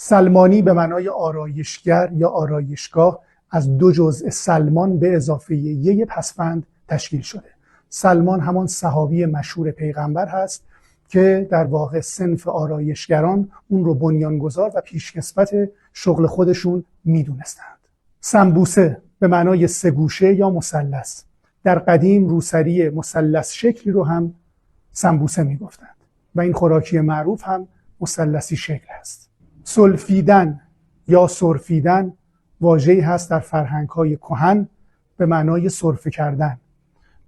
سلمانی به معنای آرایشگر یا آرایشگاه از دو جزء سلمان به اضافه یه پسوند تشکیل شده. سلمان همان صحابی مشهور پیغمبر هست که در واقع صنف آرایشگران اون رو بنیانگذار و پیشکسوت شغل خودشون میدونستند. سنبوسه به معنای سه‌گوشه یا مثلث. در قدیم روسری مثلث شکلی رو هم سنبوسه میگفتند و این خوراکی معروف هم مثلثی شکل هست. سلفیدن یا سرفیدن واژه‌ای هست در فرهنگ‌های کهن به معنای سرفه کردن،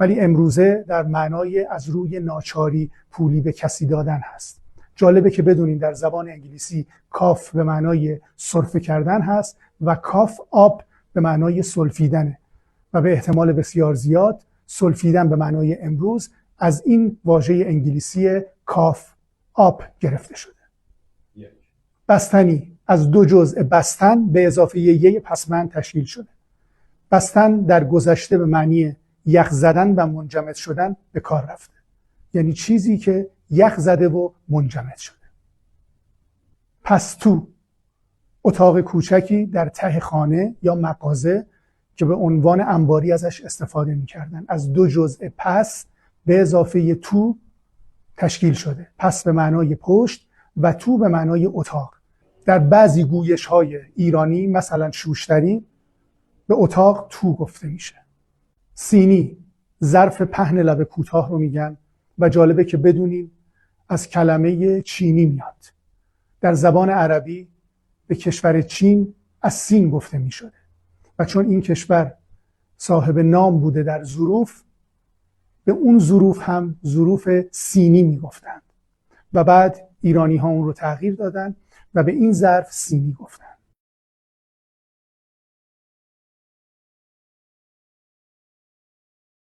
ولی امروزه در معنای از روی ناچاری پولی به کسی دادن هست. جالبه که بدونین در زبان انگلیسی کاف به معنای سرفه کردن هست و کاف آپ به معنای سلفیدنه و به احتمال بسیار زیاد سلفیدن به معنای امروز از این واژه انگلیسی کاف آپ گرفته شده. بستنی از دو جزء بستن به اضافه یه پسوند تشکیل شده. بستن در گذشته به معنی یخ زدن و منجمد شدن به کار رفته، یعنی چیزی که یخ زده و منجمد شده. پستو اتاق کوچکی در ته خانه یا مغازه که به عنوان انباری ازش استفاده می‌کردن. از دو جزء پس به اضافه تو تشکیل شده. پس به معنای پشت و تو به معنای اتاق. در بعضی گویش‌های ایرانی مثلا شوشتری به اتاق تو گفته میشه. سینی ظرف پهن لبه کوتاه رو میگن و جالبه که بدونیم از کلمه چینی میاد. در زبان عربی به کشور چین از سین گفته میشده و چون این کشور صاحب نام بوده در ظروف، به اون ظروف هم ظروف سینی میگفتند و بعد ایرانی ها اون رو تغییر دادن و به این ظرف سینی گفتن.